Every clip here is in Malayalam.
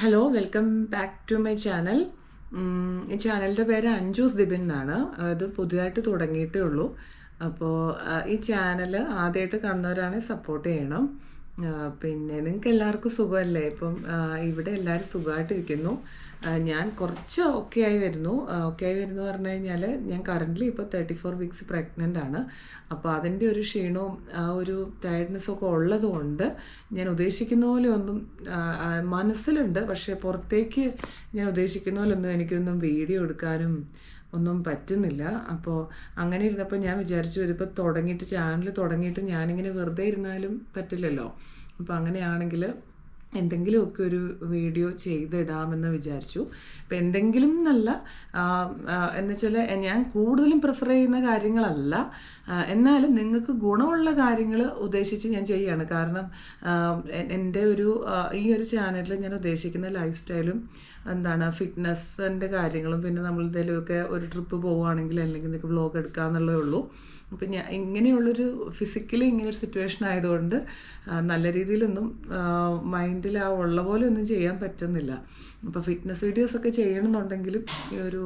Hello welcome back to my channel. ഈ ചാനലിൻ്റെ പേര് അഞ്ജൂസ് ദിബിൻ എന്നാണ്. ഇത് പുതിയതായിട്ട് തുടങ്ങിയിട്ടേ ഉള്ളൂ. അപ്പോൾ ഈ ചാനൽ ആദ്യമായിട്ട് കാണുന്നവരാണെങ്കിൽ സപ്പോർട്ട് ചെയ്യണം. പിന്നെ നിങ്ങൾക്ക് എല്ലാവർക്കും സുഖമല്ലേ? ഇപ്പം ഇവിടെ എല്ലാവരും സുഖമായിട്ടിരിക്കുന്നു. ഞാൻ കുറച്ച് ഓക്കെ ആയി വരുന്നു പറഞ്ഞു കഴിഞ്ഞാൽ ഞാൻ കറൻ്റ്ലി ഇപ്പോൾ 34 വീക്സ് പ്രഗ്നൻ്റ് ആണ്. അപ്പോൾ അതിൻ്റെ ഒരു ക്ഷീണവും ആ ഒരു ടയർഡ്നെസ്സൊക്കെ ഉള്ളതുകൊണ്ട് ഞാൻ ഉദ്ദേശിക്കുന്ന പോലെ ഒന്നും മനസ്സിലുണ്ട്, പക്ഷേ പുറത്തേക്ക് ഞാൻ ഉദ്ദേശിക്കുന്ന പോലെ ഒന്നും എനിക്കൊന്നും വീഡിയോ എടുക്കാനും ഒന്നും പറ്റുന്നില്ല. അപ്പോൾ അങ്ങനെ ഇരുന്നപ്പോൾ ഞാൻ വിചാരിച്ചു ഇതിപ്പോൾ ചാനൽ തുടങ്ങിയിട്ട് ഞാനിങ്ങനെ വെറുതെ ഇരുന്നാലും പറ്റില്ലല്ലോ. അപ്പോൾ അങ്ങനെയാണെങ്കിൽ എന്തെങ്കിലുമൊക്കെ ഒരു വീഡിയോ ചെയ്തിടാമെന്ന് വിചാരിച്ചു. ഇപ്പം എന്തെങ്കിലും എന്നല്ല, എന്നുവെച്ചാൽ ഞാൻ കൂടുതലും പ്രിഫർ ചെയ്യുന്ന കാര്യങ്ങളല്ല, എന്നാലും നിങ്ങൾക്ക് ഗുണമുള്ള കാര്യങ്ങൾ ഉദ്ദേശിച്ച് ഞാൻ ചെയ്യുകയാണ്. കാരണം എൻ്റെ ഈ ഒരു ചാനലിൽ ഞാൻ ഉദ്ദേശിക്കുന്ന ലൈഫ് സ്റ്റൈലും ഫിറ്റ്നസ്സിൻ്റെ കാര്യങ്ങളും, പിന്നെ നമ്മൾ എന്തെങ്കിലുമൊക്കെ ഒരു ട്രിപ്പ് പോവുകയാണെങ്കിൽ അല്ലെങ്കിൽ നിങ്ങൾക്ക് വ്ളോഗ് എടുക്കാമെന്നുള്ളതേ ഉള്ളൂ. അപ്പം ഞാൻ ഇങ്ങനെയുള്ളൊരു ഫിസിക്കലി ഇങ്ങനൊരു സിറ്റുവേഷൻ ആയതുകൊണ്ട് നല്ല രീതിയിലൊന്നും മൈൻഡിൽ ഉള്ള പോലെ ഒന്നും ചെയ്യാൻ പറ്റുന്നില്ല. അപ്പോൾ ഫിറ്റ്നസ് വീഡിയോസൊക്കെ ചെയ്യണമെന്നുണ്ടെങ്കിലും ഈ ഒരു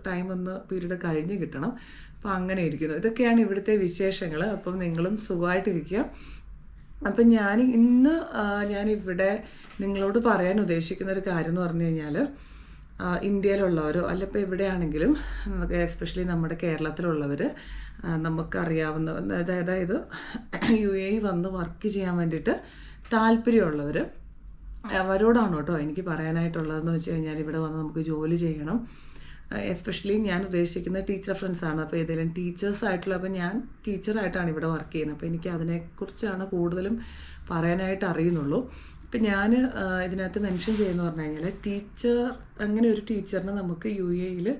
ടൈം പീരീഡ് കഴിഞ്ഞ് കിട്ടണം. അപ്പോൾ അങ്ങനെ ഇരിക്കുന്നു. ഇതൊക്കെയാണ് ഇവിടുത്തെ വിശേഷങ്ങൾ. അപ്പം നിങ്ങളും സുഖമായിട്ടിരിക്കുക. അപ്പം ഞാനിവിടെ നിങ്ങളോട് പറയാൻ ഉദ്ദേശിക്കുന്ന ഒരു കാര്യം എന്ന് പറഞ്ഞു കഴിഞ്ഞാൽ, ഇന്ത്യയിലുള്ളവരോ അല്ല ഇപ്പോൾ എവിടെയാണെങ്കിലും, എസ്പെഷ്യലി നമ്മുടെ കേരളത്തിലുള്ളവർ, നമുക്കറിയാവുന്ന അതായത് UAE വന്ന് വർക്ക് ചെയ്യാൻ വേണ്ടിയിട്ട് താല്പര്യമുള്ളവർ, അവരോടാണ് കേട്ടോ എനിക്ക് പറയാനായിട്ടുള്ളതെന്ന് വെച്ച് കഴിഞ്ഞാൽ, ഇവിടെ വന്ന് നമുക്ക് ജോലി ചെയ്യണം. എസ്പെഷ്യലി ഞാൻ ഉദ്ദേശിക്കുന്ന ടീച്ചർ ഫ്രണ്ട്സാണ്. അപ്പോൾ ഏതെങ്കിലും ടീച്ചേഴ്സായിട്ടുള്ള, അപ്പോൾ ഞാൻ ടീച്ചറായിട്ടാണ് ഇവിടെ വർക്ക് ചെയ്യുന്നത്. അപ്പോൾ എനിക്ക് അതിനെക്കുറിച്ചാണ് കൂടുതലും പറയാനായിട്ട് അറിയുന്നുള്ളൂ. ഇപ്പം ഞാൻ ഇതിനകത്ത് മെൻഷൻ ചെയ്യുന്ന പറഞ്ഞു കഴിഞ്ഞാൽ, അങ്ങനെ ഒരു ടീച്ചറിന് നമുക്ക് UAE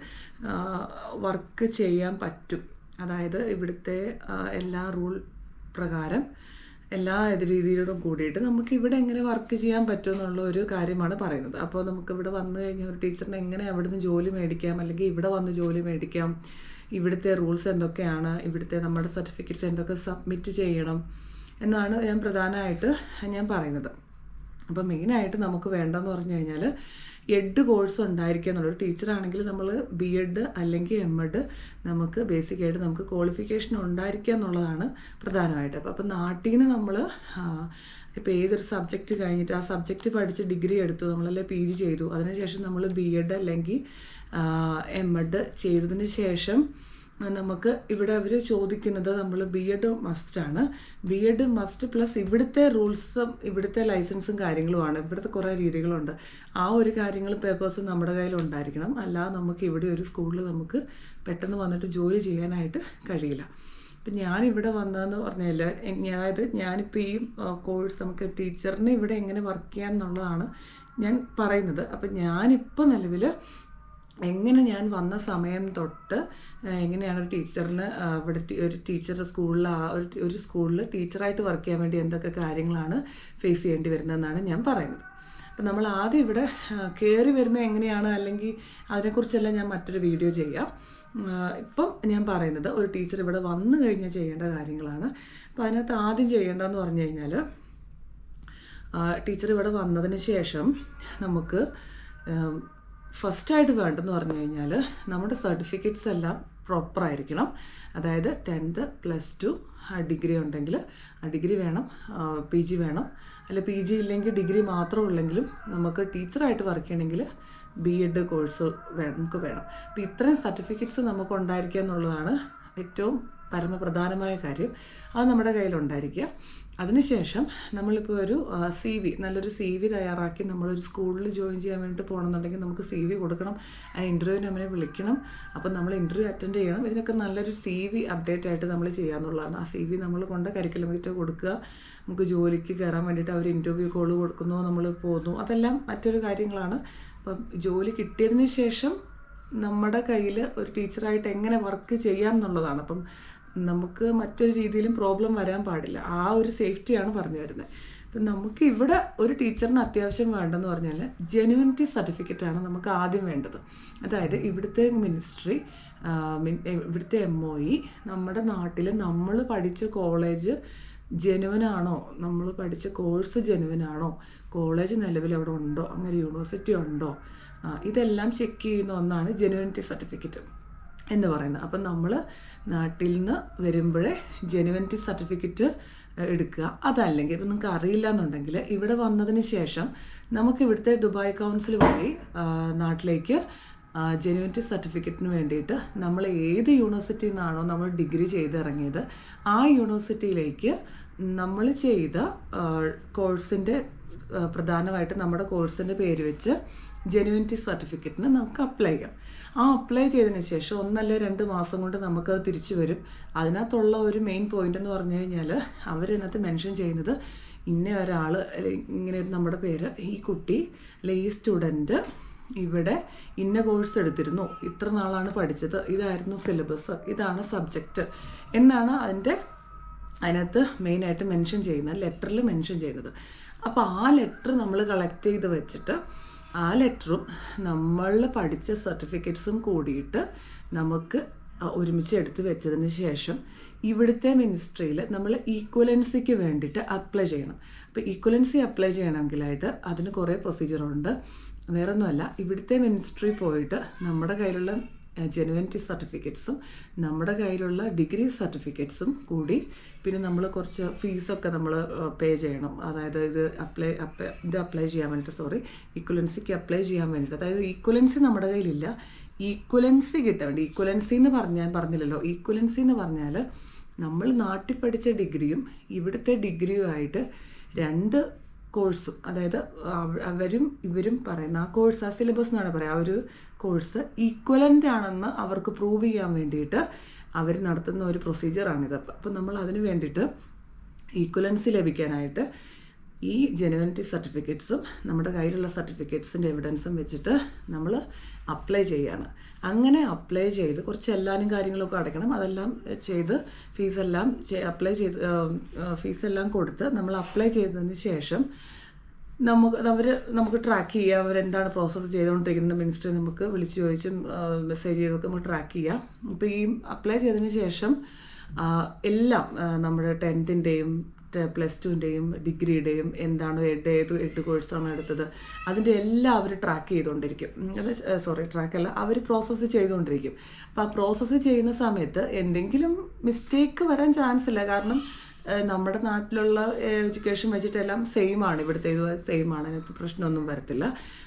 വർക്ക് ചെയ്യാൻ പറ്റും. അതായത് ഇവിടുത്തെ എല്ലാ റൂൾ പ്രകാരം എല്ലാ രീതിയിലോടും കൂടിയിട്ട് നമുക്ക് ഇവിടെ എങ്ങനെ വർക്ക് ചെയ്യാൻ പറ്റും എന്നുള്ള ഒരു കാര്യമാണ് പറയുന്നത്. അപ്പോൾ നമുക്കിവിടെ വന്നു കഴിഞ്ഞാൽ ഒരു ടീച്ചറിന് എങ്ങനെ അവിടെ നിന്ന് ജോലി മേടിക്കാം, അല്ലെങ്കിൽ ഇവിടെ വന്ന് ജോലി മേടിക്കാം, ഇവിടുത്തെ റൂൾസ് എന്തൊക്കെയാണ്, ഇവിടുത്തെ നമ്മുടെ സർട്ടിഫിക്കറ്റ്സ് എന്തൊക്കെ സബ്മിറ്റ് ചെയ്യണം എന്നാണ് പ്രധാനമായിട്ട് ഞാൻ പറയുന്നത്. അപ്പോൾ മെയിനായിട്ട് നമുക്ക് വേണ്ടതെന്ന് പറഞ്ഞു കഴിഞ്ഞാൽ എഡ് കോഴ്സ് ഉണ്ടായിരിക്കുക എന്നുള്ളൊരു ടീച്ചറാണെങ്കിൽ നമ്മൾ BEd അല്ലെങ്കിൽ MEd നമുക്ക് ബേസിക്കായിട്ട് നമുക്ക് ക്വാളിഫിക്കേഷൻ ഉണ്ടായിരിക്കുക എന്നുള്ളതാണ് പ്രധാനമായിട്ട്. അപ്പോൾ നാട്ടിൽ നിന്ന് നമ്മൾ ഇപ്പോൾ ഏതൊരു സബ്ജക്റ്റ് കഴിഞ്ഞിട്ട് ആ സബ്ജക്റ്റ് പഠിച്ച് ഡിഗ്രി എടുത്തു, നമ്മളല്ലേ PG ചെയ്തു, അതിനുശേഷം നമ്മൾ BEd അല്ലെങ്കിൽ MEd ചെയ്തതിന് ശേഷം നമുക്ക് ഇവിടെ അവർ ചോദിക്കുന്നത് നമ്മൾ BEd മസ്റ്റാണ്. BEd മസ്റ്റ് പ്ലസ് ഇവിടുത്തെ റൂൾസും ഇവിടുത്തെ ലൈസൻസും കാര്യങ്ങളുമാണ്. ഇവിടുത്തെ കുറേ രീതികളുണ്ട്. ആ ഒരു കാര്യങ്ങൾ പേപ്പേഴ്സും നമ്മുടെ കയ്യിൽ ഉണ്ടായിരിക്കണം. അല്ലാതെ നമുക്ക് ഇവിടെ ഒരു സ്കൂളിൽ നമുക്ക് പെട്ടെന്ന് വന്നിട്ട് ജോലി ചെയ്യാനായിട്ട് കഴിയില്ല. അപ്പം ഞാനിവിടെ വന്നതെന്ന് പറഞ്ഞാൽ, ഞാനിപ്പോൾ ഈ കോഴ്സ് നമുക്ക് ടീച്ചറിന് ഇവിടെ എങ്ങനെ വർക്ക് ചെയ്യാം എന്നുള്ളതാണ് ഞാൻ പറയുന്നത്. അപ്പം ഞാനിപ്പോൾ നിലവിൽ എങ്ങനെ ഞാൻ വന്ന സമയം തൊട്ട് എങ്ങനെയാണ് ഒരു ടീച്ചറിന് ഇവിടെ ഒരു ടീച്ചറുടെ സ്കൂളിൽ ഒരു സ്കൂളിൽ ടീച്ചറായിട്ട് വർക്ക് ചെയ്യാൻ വേണ്ടി എന്തൊക്കെ കാര്യങ്ങളാണ് ഫേസ് ചെയ്യേണ്ടി വരുന്നതെന്നാണ് ഞാൻ പറയുന്നത്. അപ്പം നമ്മൾ ആദ്യം ഇവിടെ കയറി വരുന്നത് എങ്ങനെയാണ്, അല്ലെങ്കിൽ അതിനെക്കുറിച്ചെല്ലാം ഞാൻ മറ്റൊരു വീഡിയോ ചെയ്യാം. ഇപ്പം ഞാൻ പറയുന്നത് ഒരു ടീച്ചർ ഇവിടെ വന്നു കഴിഞ്ഞാൽ ചെയ്യേണ്ട കാര്യങ്ങളാണ്. അപ്പോൾ അതിനകത്ത് ആദ്യം ചെയ്യേണ്ടതെന്ന് പറഞ്ഞു കഴിഞ്ഞാൽ, ടീച്ചർ ഇവിടെ വന്നതിന് ശേഷം നമുക്ക് ഫസ്റ്റായിട്ട് വേണ്ടതെന്ന് പറഞ്ഞു കഴിഞ്ഞാൽ നമ്മുടെ സർട്ടിഫിക്കറ്റ്സ് എല്ലാം പ്രോപ്പറായിരിക്കണം. അതായത് 10th +2 ഡിഗ്രി ഉണ്ടെങ്കിൽ ഡിഗ്രി വേണം, PG വേണം. അല്ല PG ഇല്ലെങ്കിൽ ഡിഗ്രി മാത്രം ഉള്ളെങ്കിലും നമുക്ക് ടീച്ചറായിട്ട് വർക്ക് ചെയ്യണമെങ്കിൽ BEd കോഴ്സ് നമുക്ക് വേണം. അപ്പോൾ ഇത്രയും സർട്ടിഫിക്കറ്റ്സ് നമുക്ക് ഉണ്ടായിരിക്കുക എന്നുള്ളതാണ് ഏറ്റവും പരമപ്രധാനമായ കാര്യം. അത് നമ്മുടെ കയ്യിലുണ്ടായിരിക്കുക. അതിനുശേഷം നമ്മളിപ്പോൾ ഒരു നല്ലൊരു CV തയ്യാറാക്കി നമ്മളൊരു സ്കൂളിൽ ജോയിൻ ചെയ്യാൻ വേണ്ടിയിട്ട് പോകണമെന്നുണ്ടെങ്കിൽ നമുക്ക് CV കൊടുക്കണം. ആ ഇൻ്റർവ്യൂവിന് നമ്മളെ വിളിക്കണം. അപ്പം നമ്മൾ ഇൻ്റർവ്യൂ അറ്റൻഡ് ചെയ്യണം. ഇതിനൊക്കെ നല്ലൊരു CV അപ്ഡേറ്റ് ആയിട്ട് നമ്മൾ ചെയ്യാമെന്നുള്ളതാണ്. ആ CV നമ്മൾ കൊണ്ട് കരിക്കുലം കിറ്റ് കൊടുക്കുക. നമുക്ക് ജോലിക്ക് കയറാൻ വേണ്ടിയിട്ട് അവർ ഇൻ്റർവ്യൂ കോൾ കൊടുക്കുന്നു, നമ്മൾ പോകുന്നു, അതെല്ലാം മറ്റൊരു കാര്യങ്ങളാണ്. അപ്പം ജോലി കിട്ടിയതിന് ശേഷം നമ്മുടെ കയ്യിൽ ഒരു ടീച്ചറായിട്ട് എങ്ങനെ വർക്ക് ചെയ്യാം എന്നുള്ളതാണ്. അപ്പം നമുക്ക് മറ്റൊരു രീതിയിലും പ്രോബ്ലം വരാൻ പാടില്ല. ആ ഒരു സേഫ്റ്റിയാണ് പറഞ്ഞു വരുന്നത്. അപ്പം നമുക്ക് ഇവിടെ ഒരു ടീച്ചറിന് അത്യാവശ്യം വേണ്ടതെന്ന് പറഞ്ഞാൽ ജെനുവിനിറ്റി സർട്ടിഫിക്കറ്റാണ് നമുക്ക് ആദ്യം വേണ്ടത്. അതായത് ഇവിടുത്തെ മിനിസ്ട്രി, ഇവിടുത്തെ MOE, നമ്മുടെ നാട്ടിൽ നമ്മൾ പഠിച്ച കോളേജ് ജെനുവനാണോ, നമ്മൾ പഠിച്ച കോഴ്സ് ജെനുവനാണോ, കോളേജ് നിലവിൽ അവിടെ ഉണ്ടോ, അങ്ങനെ യൂണിവേഴ്സിറ്റി ഉണ്ടോ, ഇതെല്ലാം ചെക്ക് ചെയ്യുന്ന ഒന്നാണ് ജെനുവിനിറ്റി സർട്ടിഫിക്കറ്റ് എന്ന് പറയുന്നത്. അപ്പം നമ്മൾ നാട്ടിൽ നിന്ന് വരുമ്പോഴേ ജെനുവിനിറ്റി സർട്ടിഫിക്കറ്റ് എടുക്കുക. അതല്ലെങ്കിൽ ഇപ്പം നിങ്ങൾക്ക് അറിയില്ല എന്നുണ്ടെങ്കിൽ ഇവിടെ വന്നതിന് ശേഷം നമുക്ക് ഇവിടുത്തെ ദുബായ് കൗൺസിൽ വഴി നാട്ടിലേക്ക് ജെനുവിനിറ്റി സർട്ടിഫിക്കറ്റിന് വേണ്ടിയിട്ട് നമ്മൾ ഏത് യൂണിവേഴ്സിറ്റിയിൽ നിന്നാണോ നമ്മൾ ഡിഗ്രി ചെയ്തിറങ്ങിയത് ആ യൂണിവേഴ്സിറ്റിയിലേക്ക് നമ്മൾ ചെയ്ത കോഴ്സിൻ്റെ പ്രധാനമായിട്ട് നമ്മുടെ കോഴ്സിൻ്റെ പേര് വെച്ച് ജെനുവിനിറ്റി സർട്ടിഫിക്കറ്റിന് നമുക്ക് അപ്ലൈ ചെയ്യാം. ആ അപ്ലൈ ചെയ്തതിന് ശേഷം 1 അല്ലെങ്കിൽ 2 മാസം കൊണ്ട് നമുക്കത് തിരിച്ചു വരും. അതിനകത്തുള്ള ഒരു മെയിൻ പോയിന്റ് എന്ന് പറഞ്ഞു കഴിഞ്ഞാൽ അവരതിനകത്ത് മെൻഷൻ ചെയ്യുന്നത് ഇന്ന ഒരാൾ ഇങ്ങനെ നമ്മുടെ പേര്, ഈ കുട്ടി അല്ലെ ഈ സ്റ്റുഡൻറ്റ് ഇവിടെ ഇന്ന കോഴ്സ് എടുത്തിരുന്നു, ഇത്ര നാളാണ് പഠിച്ചത്, ഇതായിരുന്നു സിലബസ്, ഇതാണ് സബ്ജക്റ്റ് എന്നാണ് അതിനകത്ത് മെയിനായിട്ട് മെൻഷൻ ചെയ്യുന്നത്, ലെറ്ററിൽ മെൻഷൻ ചെയ്യുന്നത്. അപ്പോൾ ആ ലെറ്റർ നമ്മൾ കളക്ട് ചെയ്ത് വെച്ചിട്ട് ആ ലെറ്ററും നമ്മൾ പഠിച്ച സർട്ടിഫിക്കറ്റ്സും കൂടിയിട്ട് നമുക്ക് ഒരുമിച്ച് എടുത്ത് വെച്ചതിന് ശേഷം ഇവിടുത്തെ മിനിസ്ട്രിയിൽ നമ്മൾ ഈക്വലൻസിക്ക് വേണ്ടിയിട്ട് അപ്ലൈ ചെയ്യണം. അപ്പോൾ ഈക്വലൻസി അപ്ലൈ ചെയ്യണമെങ്കിലായിട്ട് അതിന് കുറേ പ്രൊസീജിയറുണ്ട്. വേറൊന്നുമല്ല, ഇവിടുത്തെ മിനിസ്ട്രി പോയിട്ട് നമ്മുടെ കയ്യിലുള്ള ജെനുവിനിറ്റി സർട്ടിഫിക്കറ്റ്സും നമ്മുടെ കയ്യിലുള്ള ഡിഗ്രി സർട്ടിഫിക്കറ്റ്സും കൂടി പിന്നെ നമ്മൾ കുറച്ച് ഫീസൊക്കെ നമ്മൾ പേ ചെയ്യണം. അതായത് ഇത് അപ്ലൈ ചെയ്യാൻ വേണ്ടിയിട്ട് ഈക്വലൻസിക്ക് അപ്ലൈ ചെയ്യാൻ വേണ്ടിയിട്ട്. അതായത് ഈക്വലൻസി നമ്മുടെ കയ്യിലില്ല, ഈക്വലൻസി കിട്ടാൻ വേണ്ടി. ഈക്വലൻസി എന്ന് പറഞ്ഞില്ലല്ലോ. ഈക്വലൻസി എന്ന് പറഞ്ഞാൽ നമ്മൾ നാട്ടിൽ പഠിച്ച ഡിഗ്രിയും ഇവിടുത്തെ ഡിഗ്രിയുമായിട്ട് 2 കോഴ്സും, അതായത് അവരും ഇവരും പറയുന്ന ആ കോഴ്സ്, ആ സിലബസ് എന്നാണ് പറയുക, ആ ഒരു കോഴ്സ് ഈക്വലൻ്റ് ആണെന്ന് അവർക്ക് പ്രൂവ് ചെയ്യാൻ വേണ്ടിയിട്ട് അവർ നടത്തുന്ന ഒരു പ്രൊസീജിയറാണിത്. അപ്പോൾ നമ്മൾ അതിന് വേണ്ടിയിട്ട് ഈക്വലൻസി ലഭിക്കാനായിട്ട് ഈ ജെനുവിനിറ്റി സർട്ടിഫിക്കറ്റ്സും നമ്മുടെ കയ്യിലുള്ള സർട്ടിഫിക്കറ്റ്സിൻ്റെ എവിഡൻസും വെച്ചിട്ട് നമ്മൾ അപ്ലൈ ചെയ്യാണ്. അങ്ങനെ അപ്ലൈ ചെയ്ത് കുറച്ച് എല്ലാവരും കാര്യങ്ങളൊക്കെ അടയ്ക്കണം. അതെല്ലാം ചെയ്ത് ഫീസെല്ലാം കൊടുത്ത് നമ്മൾ അപ്ലൈ ചെയ്തതിന് ശേഷം നമുക്ക് ട്രാക്ക് ചെയ്യാം അവരെന്താണ് പ്രോസസ്സ് ചെയ്തുകൊണ്ടിരിക്കുന്നത്. മിനിസ്റ്റർ നമുക്ക് വിളിച്ച് ചോദിച്ചും മെസ്സേജ് ചെയ്തൊക്കെ നമുക്ക് ട്രാക്ക് ചെയ്യാം. അപ്പോൾ ഈ അപ്ലൈ ചെയ്തതിന് ശേഷം എല്ലാം നമ്മുടെ 10th-ൻ്റെയും +2-ൻ്റെയും ഡിഗ്രിയുടെയും എന്താണ് ഏത് കോഴ്സാണ് എടുത്തത് അതിൻ്റെ എല്ലാം അവർ ട്രാക്ക് ചെയ്തുകൊണ്ടിരിക്കും. ട്രാക്കല്ല, അവർ പ്രോസസ്സ് ചെയ്തുകൊണ്ടിരിക്കും. അപ്പോൾ ആ പ്രോസസ്സ് ചെയ്യുന്ന സമയത്ത് എന്തെങ്കിലും മിസ്റ്റേക്ക് വരാൻ ചാൻസ് ഇല്ല. കാരണം നമ്മുടെ നാട്ടിലുള്ള എഡ്യൂക്കേഷൻ വെച്ചിട്ടെല്ലാം സെയിമാണ്, ഇവിടുത്തെ ഇത് സെയിമാണ്, അതിനകത്ത് പ്രശ്നമൊന്നും വരത്തില്ല.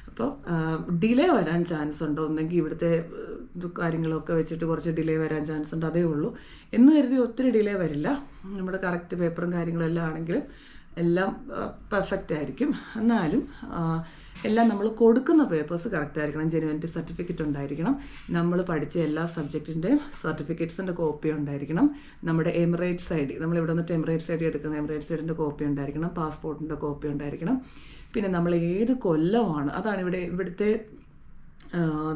അപ്പോൾ ഡിലേ വരാൻ ചാൻസ് ഉണ്ടോ, ഒന്നെങ്കിൽ ഇവിടുത്തെ കാര്യങ്ങളൊക്കെ വെച്ചിട്ട് കുറച്ച് ഡിലേ വരാൻ ചാൻസ് ഉണ്ട്, അതേ ഉള്ളൂ. എന്ന് കരുതി ഒത്തിരി ഡിലേ വരില്ല. നമ്മുടെ കറക്റ്റ് പേപ്പറും കാര്യങ്ങളും എല്ലാം ആണെങ്കിലും എല്ലാം പെർഫെക്റ്റ് ആയിരിക്കും. എന്നാലും എല്ലാം നമ്മൾ കൊടുക്കുന്ന പേപ്പേഴ്സ് കറക്റ്റ് ആയിരിക്കണം. ജെനുവിനിറ്റി സർട്ടിഫിക്കറ്റ് ഉണ്ടായിരിക്കണം, നമ്മൾ പഠിച്ച എല്ലാ സബ്ജക്റ്റിൻ്റെയും സർട്ടിഫിക്കറ്റ്സിൻ്റെ കോപ്പി ഉണ്ടായിരിക്കണം, നമ്മുടെ എമിറേറ്റ്സ് ID, നമ്മളിവിടെ വന്നിട്ട് എമിറേറ്റ്സ് ID എടുക്കുന്ന എമിറേറ്റ്സ് IDൻ്റെ കോപ്പി ഉണ്ടായിരിക്കണം, പാസ്പോർട്ടിൻ്റെ കോപ്പി ഉണ്ടായിരിക്കണം. പിന്നെ നമ്മൾ ഏത് കൊല്ലമാണ്, അതാണ്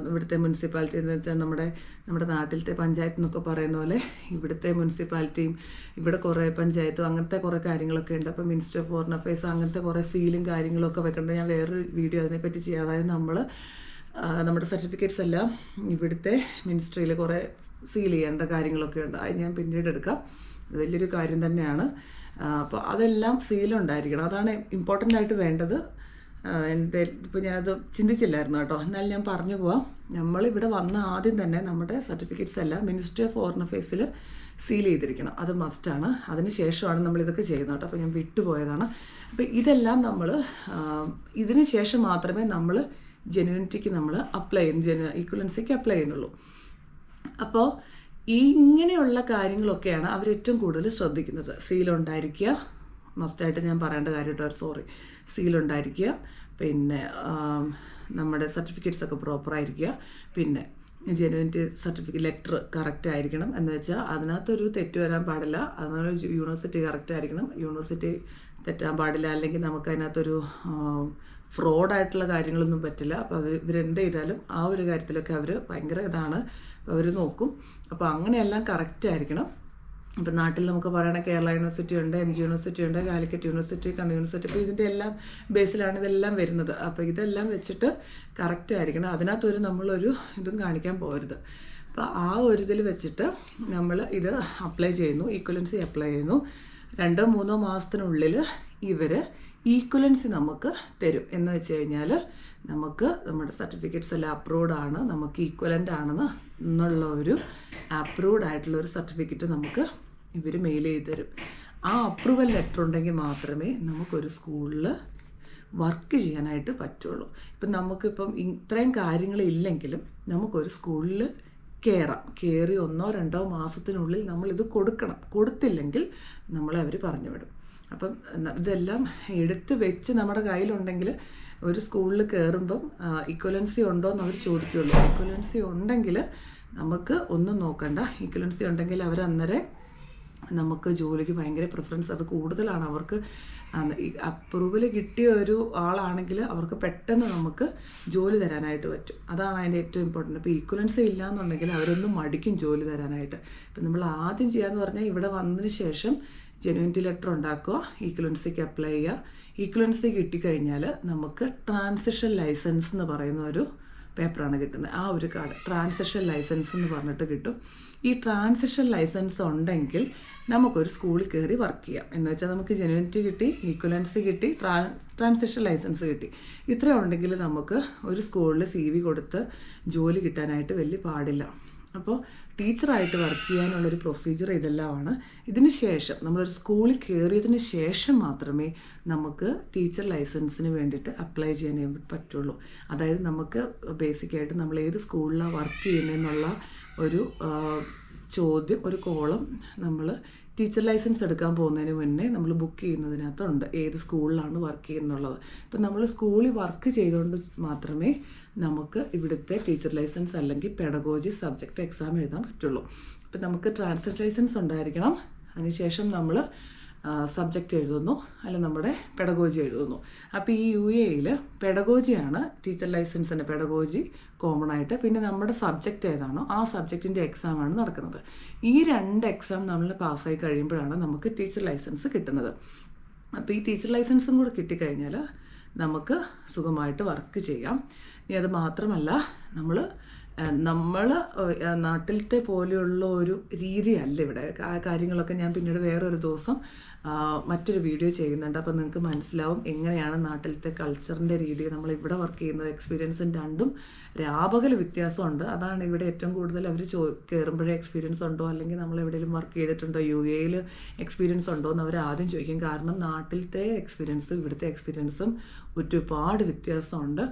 ഇവിടുത്തെ മുനിസിപ്പാലിറ്റി എന്ന് വെച്ചാൽ നമ്മുടെ നാട്ടിലത്തെ പഞ്ചായത്ത് എന്നൊക്കെ പറയുന്ന പോലെ ഇവിടുത്തെ മുനിസിപ്പാലിറ്റിയും ഇവിടെ കുറേ പഞ്ചായത്തും അങ്ങനത്തെ കുറേ കാര്യങ്ങളൊക്കെ ഉണ്ട്. അപ്പോൾ മിനിസ്റ്റർ ഓഫ് ഫോറിൻ അഫയേഴ്സ് അങ്ങനത്തെ കുറേ സീലും കാര്യങ്ങളൊക്കെ വെക്കേണ്ടത്. ഞാൻ വേറൊരു വീഡിയോ അതിനെപ്പറ്റി ചെയ്യാം. അതായത് നമ്മുടെ സർട്ടിഫിക്കറ്റ്സ് എല്ലാം ഇവിടുത്തെ മിനിസ്ട്രിയിൽ കുറേ സീൽ ചെയ്യേണ്ട കാര്യങ്ങളൊക്കെ ഉണ്ട്. അത് ഞാൻ പിന്നീട് എടുക്കാം. അത് വലിയൊരു കാര്യം തന്നെയാണ്. അപ്പോൾ അതെല്ലാം സീലുണ്ടായിരിക്കണം. അതാണ് ഇമ്പോർട്ടൻ്റ് ആയിട്ട് വേണ്ടത്. ഇപ്പോൾ ഞാനത് ചിന്തിച്ചില്ലായിരുന്നു കേട്ടോ. എന്നാൽ ഞാൻ പറഞ്ഞു പോവാം. നമ്മളിവിടെ വന്ന ആദ്യം തന്നെ നമ്മുടെ സർട്ടിഫിക്കറ്റ്സ് എല്ലാം മിനിസ്ട്രി ഓഫ് ഫോറിൻ അഫയേഴ്സിൽ സീൽ ചെയ്തിരിക്കണം. അത് മസ്റ്റാണ്. അതിന് ശേഷമാണ് നമ്മളിതൊക്കെ ചെയ്യുന്നത് കേട്ടോ. അപ്പോൾ ഞാൻ വിട്ടുപോയതാണ്. അപ്പോൾ ഇതെല്ലാം ഇതിന് ശേഷം മാത്രമേ നമ്മൾ ജെനുവിനിറ്റിക്ക് നമ്മൾ ഈക്വലൻസിക്ക് അപ്ലൈ ചെയ്യുന്നുള്ളൂ. അപ്പോൾ ഇങ്ങനെയുള്ള കാര്യങ്ങളൊക്കെയാണ് അവർ ഏറ്റവും കൂടുതൽ ശ്രദ്ധിക്കുന്നത്. സീലുണ്ടായിരിക്കുക മസ്റ്റായിട്ട്, ഞാൻ പറയേണ്ട കാര്യം കേട്ടോ, സീലുണ്ടായിരിക്കുക. പിന്നെ നമ്മുടെ സർട്ടിഫിക്കറ്റ്സ് ഒക്കെ പ്രോപ്പറായിരിക്കുക. പിന്നെ ജെനുവിനിറ്റി സർട്ടിഫിക്കറ്റ് ലെറ്റർ കറക്റ്റ് ആയിരിക്കണം. എന്ന് വെച്ചാൽ അതിനകത്തൊരു തെറ്റ് വരാൻ പാടില്ല. അതുപോലെ യൂണിവേഴ്സിറ്റി കറക്റ്റ് ആയിരിക്കണം, യൂണിവേഴ്സിറ്റി തെറ്റാൻ പാടില്ല. അല്ലെങ്കിൽ നമുക്ക് അതിനകത്തൊരു ഫ്രോഡായിട്ടുള്ള കാര്യങ്ങളൊന്നും പറ്റില്ല. അപ്പോൾ ഇവരെന്ത് ചെയ്താലും ആ ഒരു കാര്യത്തിലൊക്കെ അവർ ഭയങ്കര ഇതാണ്, അവർ നോക്കും. അപ്പോൾ അങ്ങനെയെല്ലാം കറക്റ്റ് ആയിരിക്കണം. ഇപ്പം നാട്ടിൽ നമുക്ക് പറയണ കേരള യൂണിവേഴ്സിറ്റി ഉണ്ട്, MG യൂണിവേഴ്സിറ്റി ഉണ്ട്, കാലിക്കറ്റ് യൂണിവേഴ്സിറ്റി, കണ്ണൂർ യൂണിവേഴ്സിറ്റി. അപ്പോൾ ഇതിൻ്റെ എല്ലാം ബേസിലാണ് ഇതെല്ലാം വരുന്നത്. അപ്പോൾ ഇതെല്ലാം വെച്ചിട്ട് കറക്റ്റ് ആയിരിക്കണം. അതിനകത്തൊരു നമ്മളൊരു ഇതും കാണിക്കാൻ പോകരുത്. അപ്പോൾ ആ ഒരു ഇതിൽ വെച്ചിട്ട് നമ്മൾ ഇത് അപ്ലൈ ചെയ്യുന്നു, ഈക്വലൻസി അപ്ലൈ ചെയ്യുന്നു. 2-3 മാസത്തിനുള്ളിൽ ഇവർ ഈക്വലൻസി നമുക്ക് തരും. എന്ന് വെച്ച് കഴിഞ്ഞാൽ നമുക്ക് നമ്മുടെ സർട്ടിഫിക്കറ്റ്സ് എല്ലാം അപ്രൂവ്ഡ് ആണ്, നമുക്ക് ഈക്വലൻ്റ് ആണെന്ന് എന്നുള്ള ഒരു അപ്രൂവ്ഡ് ആയിട്ടുള്ള ഒരു സർട്ടിഫിക്കറ്റ് നമുക്ക് ഇവർ മെയിൽ ചെയ്ത് തരും. ആ അപ്രൂവൽ ലെറ്റർ ഉണ്ടെങ്കിൽ മാത്രമേ നമുക്കൊരു സ്കൂളിൽ വർക്ക് ചെയ്യാനായിട്ട് പറ്റുള്ളൂ. ഇപ്പം നമുക്കിപ്പം ഇത്രയും കാര്യങ്ങളില്ലെങ്കിലും നമുക്കൊരു സ്കൂളിൽ കയറി 1-2 മാസത്തിനുള്ളിൽ നമ്മളിത് കൊടുക്കണം. കൊടുത്തില്ലെങ്കിൽ നമ്മളെ അവർ പറഞ്ഞു വിടും. അപ്പം ഇതെല്ലാം എടുത്ത് വെച്ച് നമ്മുടെ കയ്യിലുണ്ടെങ്കിൽ ഒരു സ്കൂളിൽ കയറുമ്പം ഈക്വലൻസി ഉണ്ടോ എന്ന് അവർ ചോദിക്കുകയുള്ളൂ. ഈക്വലൻസി ഉണ്ടെങ്കിൽ നമുക്ക് ഒന്നും നോക്കണ്ട. ഈക്വലൻസി ഉണ്ടെങ്കിൽ അവർ അന്നേരം നമുക്ക് ജോലിക്ക് ഭയങ്കര പ്രിഫറൻസ് അത് കൂടുതലാണ്. അവർക്ക് അപ്രൂവൽ കിട്ടിയ ഒരു ആളാണെങ്കിൽ അവർക്ക് പെട്ടെന്ന് നമുക്ക് ജോലി തരാനായിട്ട് പറ്റും. അതാണ് അതിൻ്റെ ഏറ്റവും ഇമ്പോർട്ടൻറ്റ്. ഇപ്പോൾ ഈക്വലൻസി ഇല്ല എന്നുണ്ടെങ്കിൽ അവരൊന്നും മടിക്കും ജോലി തരാനായിട്ട്. ഇപ്പം നമ്മൾ ആദ്യം ചെയ്യാമെന്ന് പറഞ്ഞാൽ ഇവിടെ വന്നതിന് ശേഷം ജെന്യുവിനിറ്റി ലെറ്റർ ഉണ്ടാക്കുക, ഈക്വലൻസിക്ക് അപ്ലൈ ചെയ്യുക. ഈക്വലൻസി കിട്ടിക്കഴിഞ്ഞാൽ നമുക്ക് ട്രാൻസിഷൻ ലൈസൻസ് എന്ന് പറയുന്ന ഒരു പേപ്പറാണ് കിട്ടുന്നത്. ആ ഒരു കാർഡ് ട്രാൻസിഷൻ ലൈസൻസ് എന്ന് പറഞ്ഞിട്ട് കിട്ടും. ഈ ട്രാൻസിഷൻ ലൈസൻസ് ഉണ്ടെങ്കിൽ നമുക്കൊരു സ്കൂളിൽ കയറി വർക്ക് ചെയ്യാം. എന്ന് വെച്ചാൽ നമുക്ക് ജെന്യുവിനിറ്റി കിട്ടി, ഈക്വലൻസി കിട്ടി, ട്രാൻസിഷൻ ലൈസൻസ് കിട്ടി. ഇത്രയും ഉണ്ടെങ്കിൽ നമുക്ക് ഒരു സ്കൂളിൽ CV കൊടുത്ത് ജോലി കിട്ടാനായിട്ട് വലിയ പാടില്ല. അപ്പോൾ ടീച്ചറായിട്ട് വർക്ക് ചെയ്യാനുള്ളൊരു പ്രൊസീജിയർ ഇതെല്ലാമാണ്. ഇതിന് ശേഷം നമ്മളൊരു സ്കൂളിൽ കയറിയതിന് ശേഷം മാത്രമേ നമുക്ക് ടീച്ചർ ലൈസൻസിന് വേണ്ടിയിട്ട് അപ്ലൈ ചെയ്യാൻ പറ്റുള്ളൂ. അതായത് നമുക്ക് ബേസിക്കായിട്ട് നമ്മൾ ഏത് സ്കൂളിലാണ് വർക്ക് ചെയ്യുന്നതെന്നുള്ള ഒരു ചോദ്യം, ഒരു കോളം നമ്മൾ ടീച്ചർ ലൈസൻസ് എടുക്കാൻ പോകുന്നതിന് മുന്നേ നമ്മൾ ബുക്ക് ചെയ്യുന്നതിനകത്തുണ്ട് ഏത് സ്കൂളിലാണ് വർക്ക് ചെയ്യുന്നുള്ളത്. ഇപ്പം നമ്മൾ സ്കൂളിൽ വർക്ക് ചെയ്തുകൊണ്ട് മാത്രമേ നമുക്ക് ഇവിടുത്തെ ടീച്ചർ ലൈസൻസ് അല്ലെങ്കിൽ പെഡഗോജി സബ്ജക്റ്റ് എക്സാം എഴുതാൻ പറ്റുള്ളൂ. ഇപ്പം നമുക്ക് ട്രാൻസ്ഫർ ലൈസൻസ് ഉണ്ടായിരിക്കണം. അതിനുശേഷം നമ്മൾ സബ്ജക്റ്റ് എഴുതുന്നു, അല്ല നമ്മുടെ പെഡഗോജി എഴുതുന്നു. അപ്പോൾ ഈ UAE പെഡഗോജിയാണ് ടീച്ചർ ലൈസൻസിൻ്റെ പെഡഗോജി കോമൺ ആയിട്ട്. പിന്നെ നമ്മുടെ സബ്ജക്റ്റ് ഏതാണോ ആ സബ്ജക്റ്റിൻ്റെ എക്സാമാണ് നടക്കുന്നത്. ഈ 2 എക്സാം നമ്മൾ പാസ്സായി കഴിയുമ്പോഴാണ് നമുക്ക് ടീച്ചർ ലൈസൻസ് കിട്ടുന്നത്. അപ്പോൾ ഈ ടീച്ചർ ലൈസൻസും കൂടെ കിട്ടിക്കഴിഞ്ഞാൽ നമുക്ക് സുഖമായിട്ട് വർക്ക് ചെയ്യാം. ഇനി അത് മാത്രമല്ല നമ്മൾ നാട്ടിലത്തെ പോലെയുള്ള ഒരു രീതിയല്ല ഇവിടെ. ആ കാര്യങ്ങളൊക്കെ ഞാൻ പിന്നീട് വേറൊരു ദിവസം മറ്റൊരു വീഡിയോ ചെയ്യുന്നുണ്ട്. അപ്പോൾ നിങ്ങൾക്ക് മനസ്സിലാവും എങ്ങനെയാണ് നാട്ടിലത്തെ കൾച്ചറിൻ്റെ രീതി. നമ്മളിവിടെ വർക്ക് ചെയ്യുന്നത് എക്സ്പീരിയൻസും രണ്ടും രാപകൽ വ്യത്യാസമുണ്ട്. അതാണ് ഇവിടെ ഏറ്റവും കൂടുതൽ അവർ കയറുമ്പോഴേ എക്സ്പീരിയൻസ് ഉണ്ടോ അല്ലെങ്കിൽ നമ്മൾ എവിടെയെങ്കിലും വർക്ക് ചെയ്തിട്ടുണ്ടോ, UAE എക്സ്പീരിയൻസ് ഉണ്ടോ എന്ന് അവർ ആദ്യം ചോദിക്കും. കാരണം നാട്ടിലത്തെ എക്സ്പീരിയൻസും ഇവിടുത്തെ എക്സ്പീരിയൻസും ഒരുപാട് വ്യത്യാസമുണ്ട്.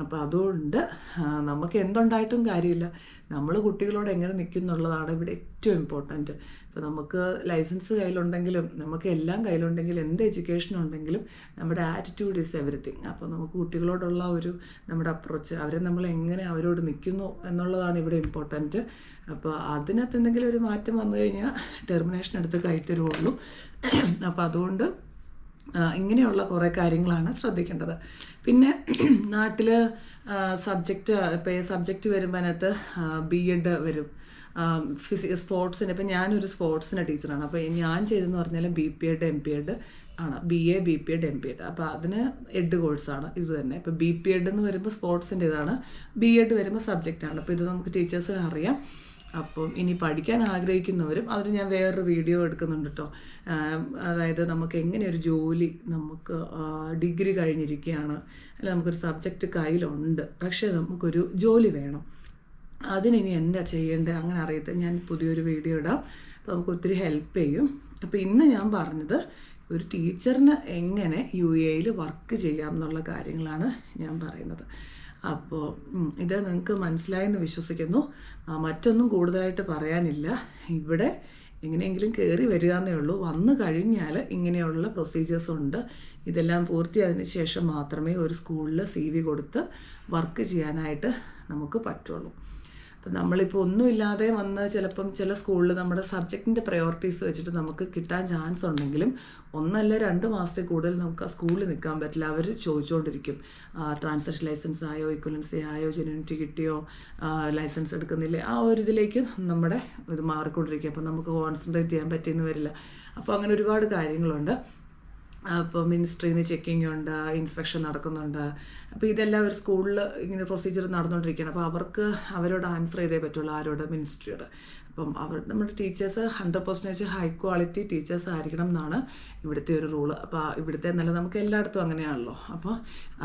അപ്പോൾ അതുകൊണ്ട് നമുക്ക് എന്തുണ്ടായിട്ടും കാര്യമില്ല, നമ്മൾ കുട്ടികളോട് എങ്ങനെ നിൽക്കും എന്നുള്ളതാണ് ഇവിടെ ഏറ്റവും ഇമ്പോർട്ടൻറ്റ്. ഇപ്പോൾ നമുക്ക് ലൈസൻസ് കയ്യിലുണ്ടെങ്കിലും നമുക്ക് എല്ലാം കയ്യിലുണ്ടെങ്കിലും എന്ത് എഡ്യൂക്കേഷൻ ഉണ്ടെങ്കിലും നമ്മുടെ ആറ്റിറ്റ്യൂഡ് ഈസ് എവറിത്തിങ്. അപ്പോൾ നമുക്ക് കുട്ടികളോടുള്ള ഒരു നമ്മുടെ അപ്രോച്ച്, അവരെ നമ്മൾ എങ്ങനെ അവരോട് നിൽക്കുന്നു എന്നുള്ളതാണ് ഇവിടെ ഇമ്പോർട്ടൻറ്റ്. അപ്പോൾ അതിനകത്ത് എന്തെങ്കിലും ഒരു മാറ്റം വന്നു കഴിഞ്ഞാൽ ടെർമിനേഷൻ എടുത്ത് കൈത്തരുള്ളൂ. അപ്പോൾ അതുകൊണ്ട് ഇങ്ങനെയുള്ള കുറേ കാര്യങ്ങളാണ് ശ്രദ്ധിക്കേണ്ടത്. പിന്നെ സബ്ജക്റ്റ് വരുമ്പോൾ അതിനകത്ത് BEd വരും, സ്പോർട്സിന്. ഇപ്പം ഞാനൊരു സ്പോർട്സിൻ്റെ ടീച്ചറാണ്. അപ്പോൾ ഞാൻ ചെയ്തെന്ന് പറഞ്ഞാൽ BPEd MPEd ആണ്. BA BPEd MPEd. അപ്പോൾ അതിന് എഡ് കോഴ്സാണ് ഇത് തന്നെ. ഇപ്പോൾ BPEd എന്ന് വരുമ്പോൾ സ്പോർട്സിൻ്റെ ഇതാണ്, BEd വരുമ്പോൾ സബ്ജക്റ്റാണ്. അപ്പോൾ ഇത് നമുക്ക് ടീച്ചേഴ്സിന് അറിയാം. അപ്പം ഇനി പഠിക്കാൻ ആഗ്രഹിക്കുന്നവരും അതിന് ഞാൻ വേറൊരു വീഡിയോ എടുക്കുന്നുണ്ട് കേട്ടോ. അതായത് നമുക്ക് എങ്ങനെ ഒരു ജോലി, നമുക്ക് ഡിഗ്രി കഴിഞ്ഞിരിക്കുകയാണ്, അല്ല നമുക്കൊരു സബ്ജക്റ്റ് കയ്യിലുണ്ട്, പക്ഷേ നമുക്കൊരു ജോലി വേണം, അതിനിനി എന്താ ചെയ്യേണ്ടത് അങ്ങനെ അറിയത്തില്ല. ഞാൻ പുതിയൊരു വീഡിയോ ഇടാം. അപ്പോൾ നമുക്ക് ഒത്തിരി ഹെൽപ്പ് ചെയ്യും. അപ്പോൾ ഇന്ന് ഞാൻ പറഞ്ഞത് ഒരു ടീച്ചറിന് എങ്ങനെ UAE വർക്ക് ചെയ്യാം എന്നുള്ള കാര്യങ്ങളാണ് ഞാൻ പറയുന്നത്. അപ്പോൾ ഇത് നിങ്ങൾക്ക് മനസ്സിലായെന്ന് വിശ്വസിക്കുന്നു. മറ്റൊന്നും കൂടുതലായിട്ട് പറയാനില്ല. ഇവിടെ എങ്ങനെയെങ്കിലും കയറി വരിക എന്നേ ഉള്ളൂ. വന്നു കഴിഞ്ഞാൽ ഇങ്ങനെയുള്ള പ്രൊസീജിയേഴ്സ് ഉണ്ട്. ഇതെല്ലാം പൂർത്തിയായതിനു ശേഷം മാത്രമേ ഒരു സ്കൂളിൽ CV കൊടുത്ത് വർക്ക് ചെയ്യാനായിട്ട് നമുക്ക് പറ്റുള്ളൂ. അപ്പം നമ്മളിപ്പോൾ ഒന്നുമില്ലാതെ വന്ന് ചിലപ്പം ചില സ്കൂളിൽ നമ്മുടെ സബ്ജക്റ്റിൻ്റെ പ്രയോറിറ്റീസ് വെച്ചിട്ട് നമുക്ക് കിട്ടാൻ ചാൻസ് ഉണ്ടെങ്കിലും 1-2 മാസത്തിൽ കൂടുതൽ നമുക്ക് ആ സ്കൂളിൽ നിൽക്കാൻ പറ്റില്ല. അവർ ചോദിച്ചുകൊണ്ടിരിക്കും ട്രാൻസാക്ഷൻ ലൈസൻസ് ആയോ, ഈക്വലൻസി ആയോ, ജെന്യുവിനിറ്റി കിട്ടിയോ, ലൈസൻസ് എടുക്കുന്നില്ലേ, ആ ഒരു ഇതിലേക്ക് നമ്മുടെ ഇത് മാറിക്കൊണ്ടിരിക്കും. അപ്പോൾ നമുക്ക് കോൺസെൻട്രേറ്റ് ചെയ്യാൻ പറ്റിയെന്ന് വരില്ല. അപ്പോൾ അങ്ങനെ ഒരുപാട് കാര്യങ്ങളുണ്ട്. അപ്പോൾ മിനിസ്ട്രിയിൽ നിന്ന് ചെക്കിങ് ഉണ്ട്, ഇൻസ്പെക്ഷൻ നടക്കുന്നുണ്ട്. അപ്പോൾ ഇതെല്ലാം ഒരു സ്കൂളിൽ ഇങ്ങനെ പ്രൊസീജിയർ നടന്നുകൊണ്ടിരിക്കുകയാണ്. അപ്പോൾ അവർക്ക് അവരോട് ആൻസർ ചെയ്തേ പറ്റുള്ളൂ, ആരോട്, മിനിസ്ട്രിയോട്. അപ്പം നമ്മുടെ ടീച്ചേഴ്സ് 100% ഹൈ ക്വാളിറ്റി ടീച്ചേഴ്സ് ആയിരിക്കണം എന്നാണ് ഇവിടുത്തെ ഒരു റൂള്. അപ്പോൾ ഇവിടുത്തെ എന്നല്ല, നമുക്ക് എല്ലായിടത്തും അങ്ങനെയാണല്ലോ. അപ്പോൾ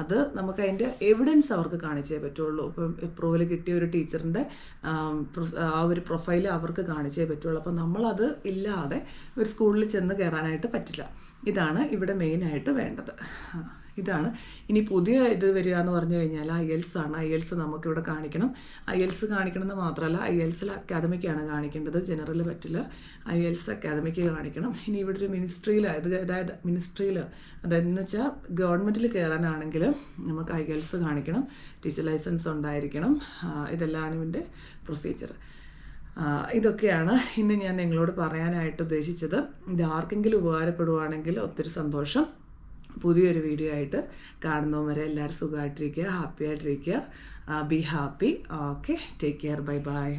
അത് നമുക്ക് അതിൻ്റെ എവിഡൻസ് അവർക്ക് കാണിച്ചേ പറ്റുള്ളൂ. ഇപ്പം അപ്രൂവൽ കിട്ടിയ ഒരു ടീച്ചറിൻ്റെ ആ ഒരു പ്രൊഫൈൽ അവർക്ക് കാണിച്ചേ പറ്റുള്ളൂ. അപ്പോൾ നമ്മളത് ഇല്ലാതെ ഒരു സ്കൂളിൽ ചെന്ന് കയറാനായിട്ട് പറ്റില്ല. ഇതാണ് ഇവിടെ മെയിനായിട്ട് വേണ്ടത്. ഇതാണ്. ഇനി പുതിയ ഇത് വരിക എന്ന് പറഞ്ഞു കഴിഞ്ഞാൽ IELTS ആണ്. IELTS നമുക്കിവിടെ കാണിക്കണം. IELTS കാണിക്കണമെന്ന് മാത്രമല്ല, IELTSൽ അക്കാദമിക്കാണ് കാണിക്കേണ്ടത്, ജനറൽ പറ്റില്ല. IELTS അക്കാദമിക്ക് കാണിക്കണം. ഇനി ഇവിടെ ഒരു മിനിസ്ട്രിയിൽ, അതായത് മിനിസ്ട്രിയിൽ, അതെന്ന് വെച്ചാൽ ഗവൺമെൻറ്റിൽ കയറാനാണെങ്കിൽ നമുക്ക് IELTS കാണിക്കണം, ടീച്ചർ ലൈസൻസ് ഉണ്ടായിരിക്കണം. ഇതെല്ലാം ഇതിൻ്റെ പ്രൊസീജിയർ. ഇതൊക്കെയാണ് ഇന്ന് ഞാൻ നിങ്ങളോട് പറയാനായിട്ട് ഉദ്ദേശിച്ചത്. ഇത് ആർക്കെങ്കിലും ഉപകാരപ്പെടുവാണെങ്കിൽ ഒത്തിരി സന്തോഷം. പുതിയൊരു വീഡിയോ ആയിട്ട് കാണുന്നവരെ എല്ലാവരും സുഖമായിട്ടിരിക്കുക, ഹാപ്പി ആയിട്ടിരിക്കുക. Be happy. Okay, take care, bye bye.